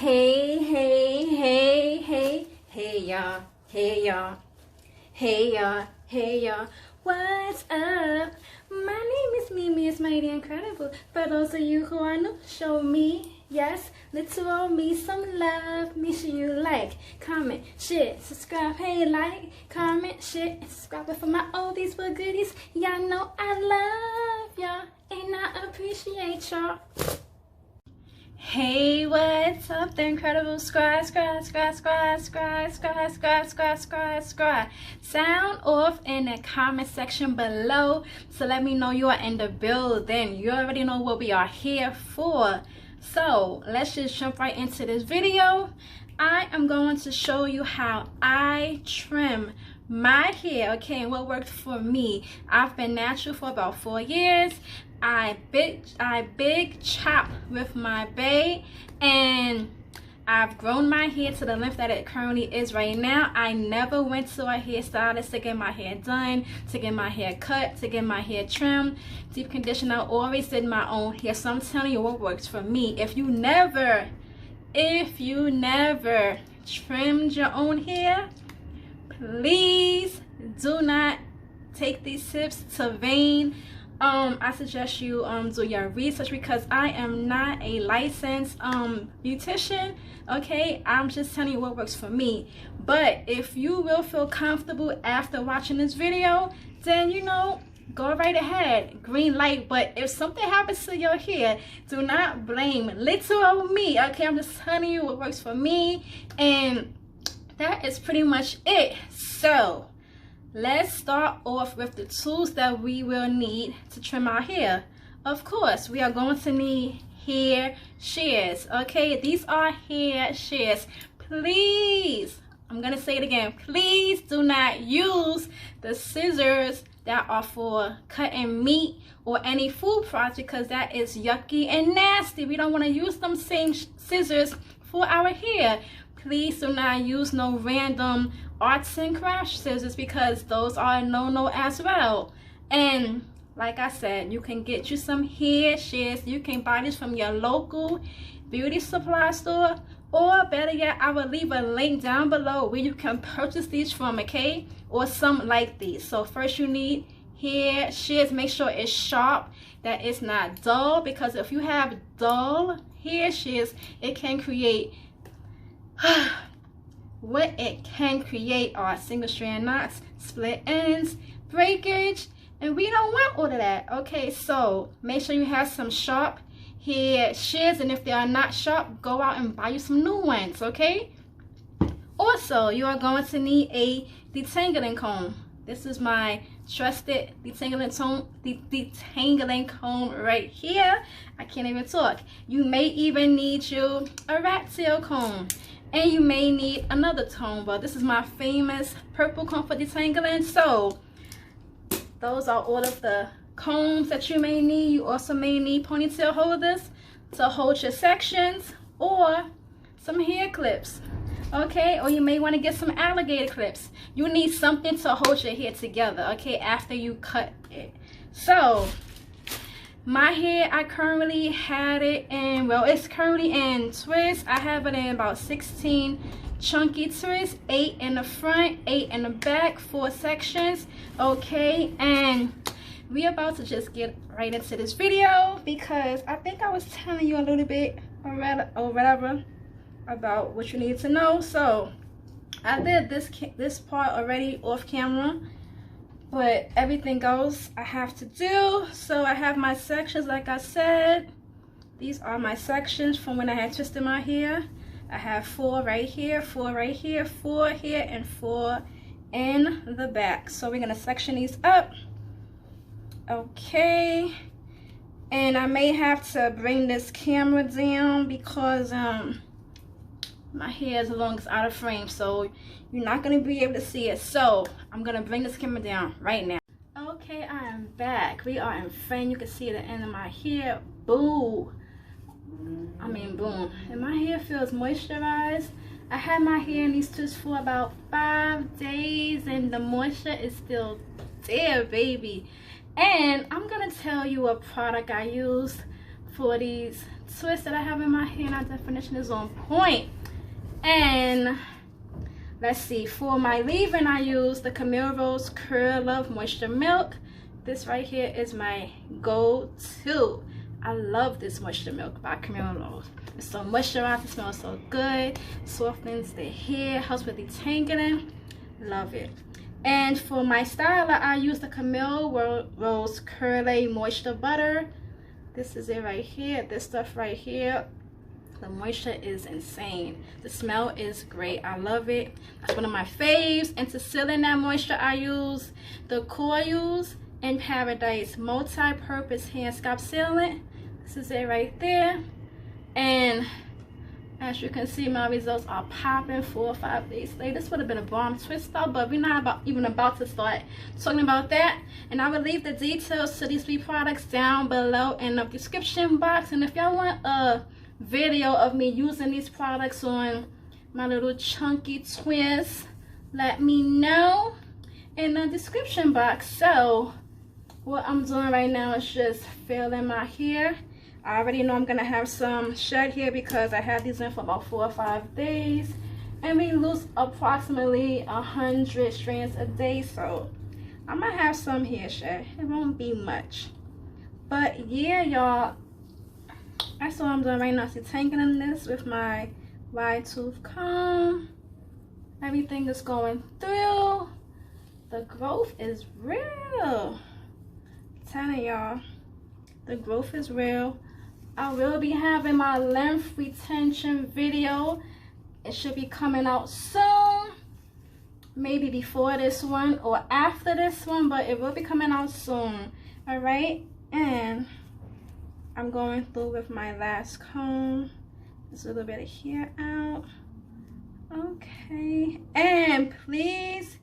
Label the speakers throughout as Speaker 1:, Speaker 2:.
Speaker 1: Hey, hey, hey, hey, hey y'all, hey y'all, hey y'all, hey y'all, what's up? My name is Mimi, it's mighty incredible. For those of you who are new, show me, yes, little me some love. Make sure you like, comment, share, subscribe. Hey, like, comment, share, and subscribe for my oldies but goodies. Y'all know I love y'all and I appreciate y'all. Hey, what's up, the incredible squad. Sound off in the comment section below so let me know you are in the building. You already know what we are here for. So let's just jump right into this video. I am going to show you how I trim my hair, okay, and what worked for me. I've been natural for about 4 years. I big chop with my bae, and I've grown my hair to the length that it currently is right now. I never went to a hairstylist to get my hair done, to get my hair cut, to get my hair trimmed, deep conditioned. I always did my own hair. So I'm telling you what works for me. If you never trimmed your own hair, please do not take these tips to vain. I suggest you do your research, because I am not a licensed beautician, okay? I'm just telling you what works for me. But if you will feel comfortable after watching this video, then you know, go right ahead, green light. But if something happens to your hair, do not blame little old me, okay? I'm just telling you what works for me, and that is pretty much it. So let's start off with the tools that we will need to trim our hair. Of course, we are going to need hair shears, okay? These are hair shears. Please, I'm gonna say it again, please do not use the scissors that are for cutting meat or any food products, because that is yucky and nasty. We don't want to use them same scissors for our hair. Please do not use no random arts and crafts scissors, because those are a no-no as well. And like I said, you can get you some hair shears. You can buy this from your local beauty supply store, or better yet, I will leave a link down below where you can purchase these from, okay? Or some like these. So first you need hair shears. Make sure it's sharp, that it's not dull, because if you have dull hair shears, it can create what it can create are single strand knots, split ends, breakage, and we don't want all of that, okay? So make sure you have some sharp hair shears, and if they are not sharp, go out and buy you some new ones, okay? Also, you are going to need a detangling comb. This is my trusted detangling comb right here. I can't even talk. You may even need you a rat tail comb. And you may need another comb, but this is my famous purple comb for detangling. So those are all of the combs that you may need. You also may need ponytail holders to hold your sections, or some hair clips, okay? Or you may want to get some alligator clips. You need something to hold your hair together, okay, after you cut it. So my hair, I currently had it in, well, it's currently in twists. I have it in about 16 chunky twists, 8 in the front, 8 in the back, 4 sections, okay? And we're about to just get right into this video, because I think I was telling you a little bit or whatever about what you need to know. So I did this part already off camera, but everything else I have to do. So I have my sections, like I said. These are my sections from when I had twisted my hair. I have 4 right here, 4 right here, 4 here, and 4 in the back. So we're gonna section these up, okay? And I may have to bring this camera down, because my hair is long, it's out of frame, so you're not going to be able to see it. So I'm going to bring this camera down right now. Okay, I am back. We are in frame. You can see the end of my hair. Boom. I mean, boom. And my hair feels moisturized. I had my hair in these twists for about 5 days, and the moisture is still there, baby. And I'm going to tell you a product I used for these twists that I have in my hair, and our definition is on point. And let's see, for my leave-in, I use the Camille Rose Curl Love Moisture Milk. This right here is my go-to. I love this Moisture Milk by Camille Rose. It's so moisturized, it smells so good, softens the hair, helps with detangling. Love it. And for my styler, I use the Camille Rose Curly Moisture Butter. This is it right here. This stuff right here, the moisture is insane. The smell is great. I love it. That's one of my faves. And to seal in that moisture, I use the Coils in Paradise Multi-Purpose Hand Scalp Sealant. This is it right there. And as you can see, my results are popping 4 or 5 days later. This would have been a bomb twist though, but we're not even about to start talking about that. And I will leave the details to these 3 products down below in the description box. And if y'all want a video of me using these products on my little chunky twist, let me know in the description box. So what I'm doing right now is just filling my hair. I already know I'm gonna have some shed here because I had these in for about 4 or 5 days, and we lose approximately 100 strands a day, so I might have some hair shed. It won't be much, but yeah, y'all, that's what I'm doing right now. So detangling this with my wide tooth comb. Everything is going through. The growth is real. I'm telling y'all, the growth is real. I will be having my length retention video. It should be coming out soon, maybe before this one or after this one, but it will be coming out soon. All right, and I'm going through with my last comb. Just a little bit of hair out. Okay, and please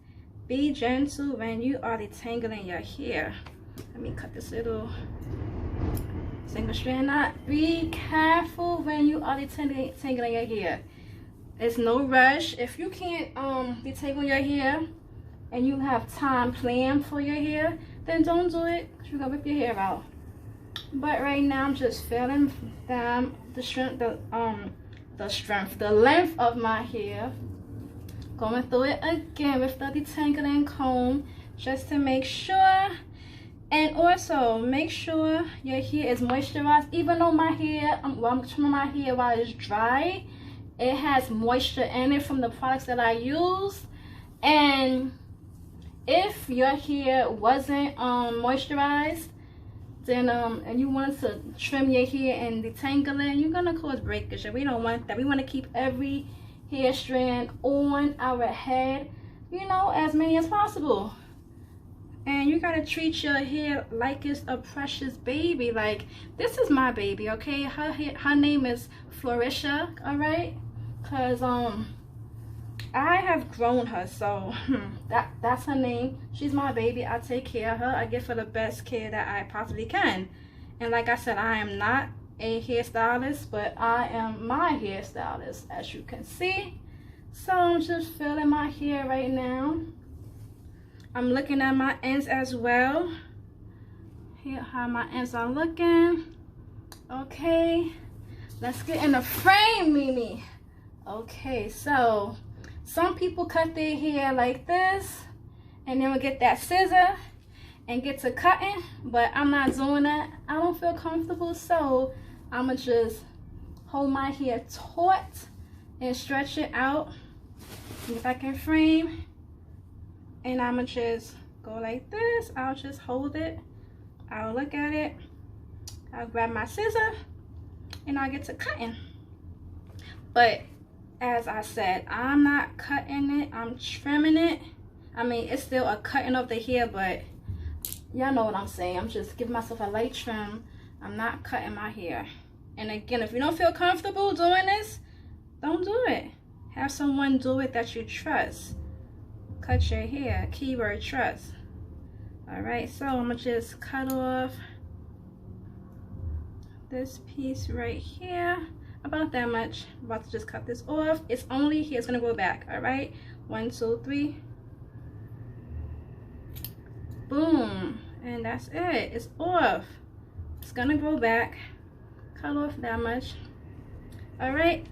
Speaker 1: be gentle when you are detangling your hair. Let me cut this little single strand knot. Be careful when you are detangling your hair. There's no rush. If you can't detangle your hair and you have time planned for your hair, then don't do it, because you're gonna whip your hair out. But right now I'm just feeling the length of my hair, going through it again with the detangling comb just to make sure. And also make sure your hair is moisturized. Even though my hair, I'm trimming my hair while it's dry, it has moisture in it from the products that I use. And if your hair wasn't moisturized, then and you wanted to trim your hair and detangle it, you're gonna cause breakage, and we don't want that. We want to keep every hair strand on our head, you know, as many as possible. And you gotta treat your hair like it's a precious baby. Like, this is my baby, okay? Her name is FLOURISHA, all right? Cause I have grown her, so that's her name. She's my baby. I take care of her. I give her the best care that I possibly can. And like I said, I am not a hairstylist, but I am my hairstylist, as you can see. So I'm just filling my hair right now. I'm looking at my ends as well. Here how my ends are looking. Okay, let's get in the frame, Mimi. Okay, so some people cut their hair like this and then we'll get that scissor and get to cutting, but I'm not doing that. I don't feel comfortable, so I'm gonna just hold my hair taut and stretch it out. If I can frame, and I'm gonna just go like this. I'll just hold it, I'll look at it, I'll grab my scissor, and I'll get to cutting. But as I said, I'm not cutting it, I'm trimming it. I mean, it's still a cutting of the hair, but y'all know what I'm saying. I'm just giving myself a light trim. I'm not cutting my hair. And again, if you don't feel comfortable doing this, don't do it. Have someone do it that you trust. Cut your hair, keyword trust. All right, so I'm gonna just cut off this piece right here, about that much. I'm about to just cut this off. It's only here, it's gonna go back. All right, 1, 2, 3, boom, and that's it. It's off. It's gonna go back cut off that much. All right,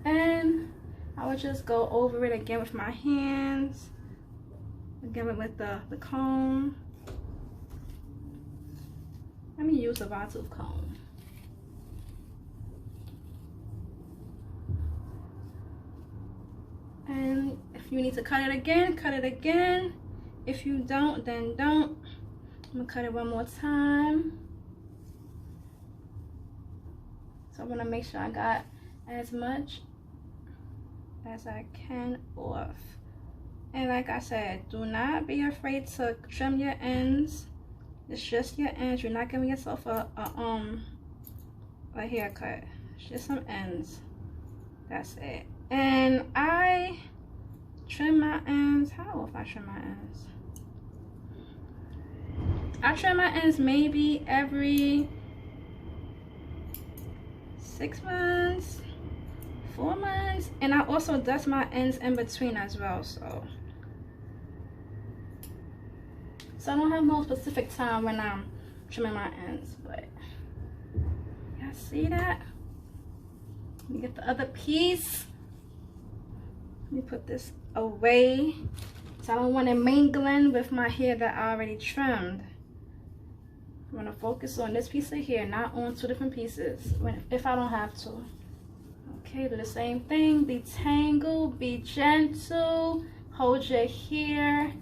Speaker 1: and I will just go over it again with my hands, again with the comb. Let me use a wide tooth comb. And if you need to cut it again, cut it again. If you don't, then don't. I'm gonna cut it one more time. So I'm gonna make sure I got as much as I can off. And like I said, do not be afraid to trim your ends. It's just your ends. You're not giving yourself a haircut. It's just some ends. That's it. And I trim my ends. How often I trim my ends? I trim my ends maybe every 6 months, 4 months, and I also dust my ends in between as well. So I don't have no specific time when I'm trimming my ends, but y'all see that? Let me get the other piece. Let me put this away, so I don't want it mingling with my hair that I already trimmed. I'm gonna focus on this piece of hair, not on 2 different pieces if I don't have to. Okay, do the same thing. Detangle, be gentle, hold your hair,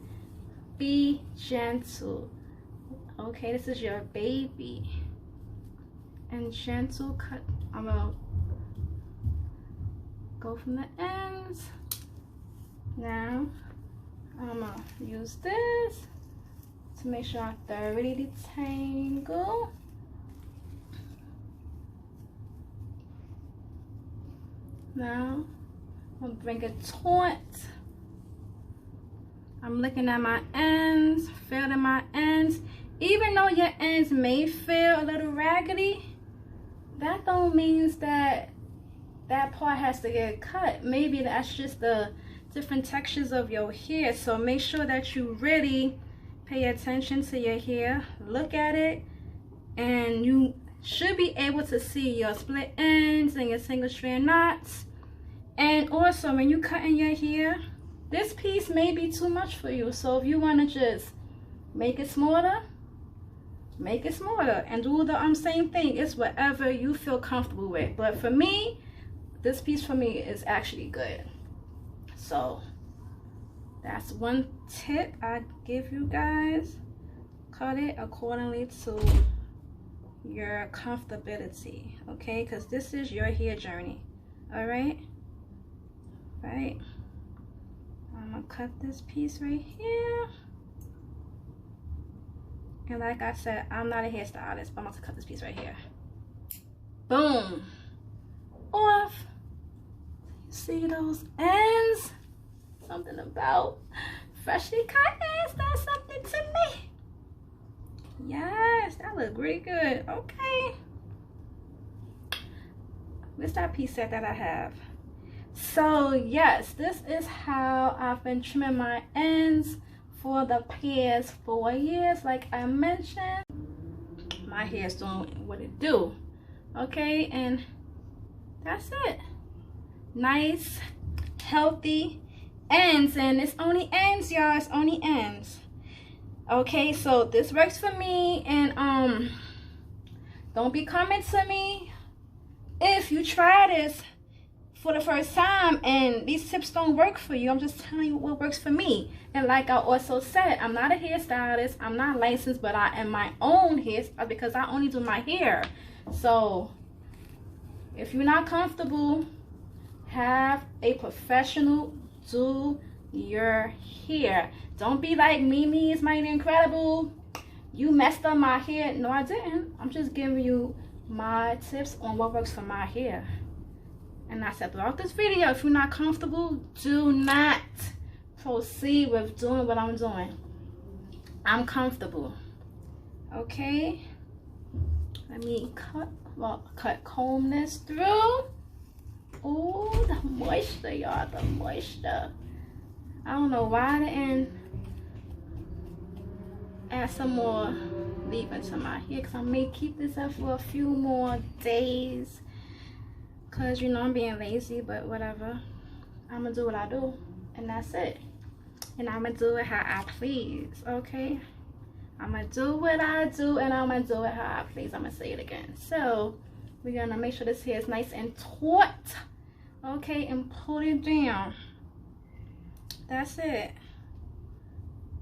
Speaker 1: be gentle. Okay, this is your baby. And gentle cut. I'm gonna go from the ends. Now I'm gonna use this to make sure I thoroughly detangle. Now I'm gonna bring it taut. I'm looking at my ends, feeling my ends. Even though your ends may feel a little raggedy, that don't mean that that part has to get cut. Maybe that's just the different textures of your hair. So make sure that you really pay attention to your hair, look at it, and you should be able to see your split ends and your single strand knots. And also when you cutting your hair, this piece may be too much for you. So if you want to just make it smaller, make it smaller, and do the same thing. It's whatever you feel comfortable with. But for me, this piece for me is actually good. So that's one tip I give you guys. Cut it accordingly to your comfortability, okay? Because this is your hair journey. All right, right. I'm gonna cut this piece right here. And like I said, I'm not a hairstylist, but I'm about to cut this piece right here. Boom. Off. See those ends? Something about freshly cut ends does something to me. Yes, that look really good. Okay. Where's that piece set that I have? So yes, this is how I've been trimming my ends for the past 4 years. Like I mentioned, my hair is doing what it do. Okay, and that's it. Nice, healthy ends, and it's only ends, y'all. It's only ends. Okay, so this works for me, and don't be coming to me if you try this for the first time and these tips don't work for you. I'm just telling you what works for me. And like I also said, I'm not a hairstylist, I'm not licensed, but I am my own hairstylist because I only do my hair. So if you're not comfortable, have a professional do your hair. Don't be like Mimi is Mighty Incredible, you messed up my hair. No, I didn't. I'm just giving you my tips on what works for my hair. And I said throughout this video, if you're not comfortable, do not proceed with doing what I'm doing. I'm comfortable. Okay, let me comb this through. Oh, the moisture, y'all, the moisture. I don't know why I didn't add some more leave into my hair, because I may keep this up for a few more days, because you know I'm being lazy, but whatever. I'm gonna do what I do, and that's it. And I'm gonna do it how I please, okay? I'm gonna do what I do, and I'm gonna do it how I please. I'm gonna say it again. So we're gonna make sure this hair is nice and taut, okay, and pull it down. That's it.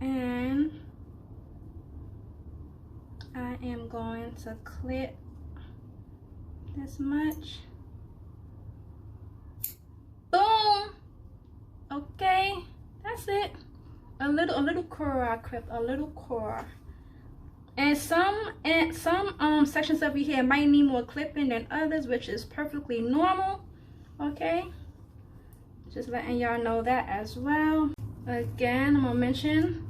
Speaker 1: And I am going to clip this much. Boom. Okay, that's it. A little curl. I clipped a little curl. And some sections of your hair might need more clipping than others, which is perfectly normal. Okay, just letting y'all know that as well. Again, I'm gonna mention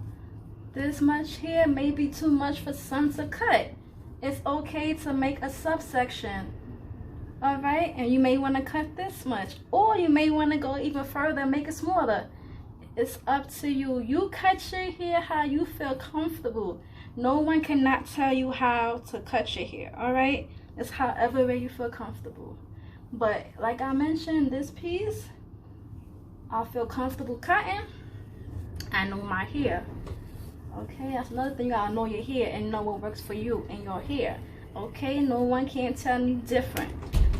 Speaker 1: this much here may be too much for some to cut. It's okay to make a subsection. All right, and you may want to cut this much, or you may want to go even further and make it smaller. It's up to you. You cut your hair how you feel comfortable. No one cannot tell you how to cut your hair. All right, it's however way you feel comfortable. But like I mentioned, this piece I feel comfortable cutting. I know my hair. Okay, that's another thing. You gotta know your hair and know what works for you and your hair. Okay, no one can tell me different.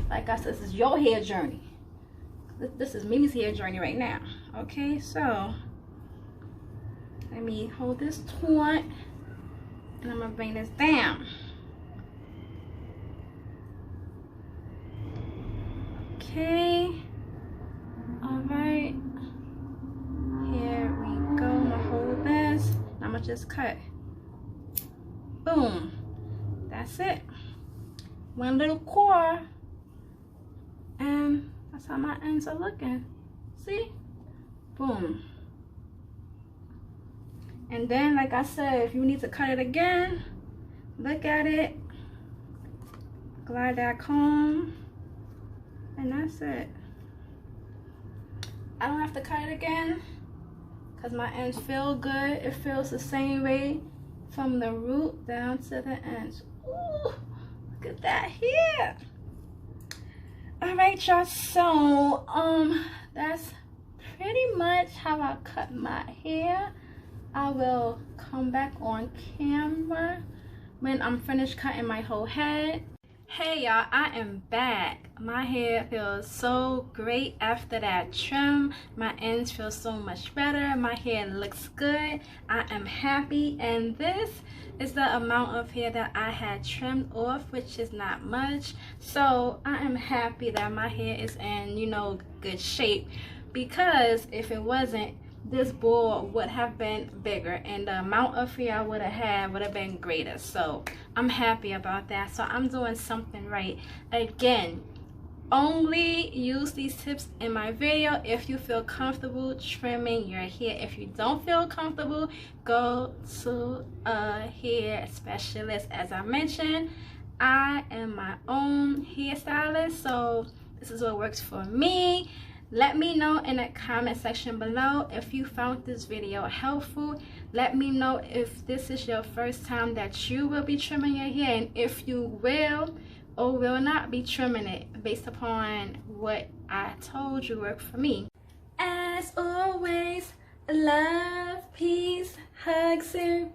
Speaker 1: Like I said, this is your hair journey. This is Mimi's hair journey right now. Okay, so let me hold this taut, and I'm gonna bring this down. Okay, all right, here we go. I'm gonna hold this. I'm gonna just cut. Boom. That's it. One little core, and that's how my ends are looking. See? Boom. And then, like I said, if you need to cut it again, look at it, glide that comb, and that's it. I don't have to cut it again because my ends feel good. It feels the same way from the root down to the ends. Ooh, look at that here. All right, y'all, so that's pretty much how I cut my hair. I will come back on camera when I'm finished cutting my whole head. Hey y'all, I am back. My hair feels so great after that trim. My ends feel so much better. My hair looks good. I am happy, and this is the amount of hair that I had trimmed off, which is not much. So I am happy that my hair is in, you know, good shape, because if it wasn't, this ball would have been bigger, and the amount of hair I would have had would have been greater. So I'm happy about that. So I'm doing something right. Again, only use these tips in my video if you feel comfortable trimming your hair. If you don't feel comfortable, go to a hair specialist. As I mentioned, I am my own hairstylist, so this is what works for me. Let me know in the comment section below if you found this video helpful. Let me know if this is your first time that you will be trimming your hair, and if you will or will not be trimming it based upon what I told you worked for me. As always, love, peace, hugs, and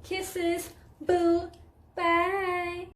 Speaker 1: kisses. Boo. Bye.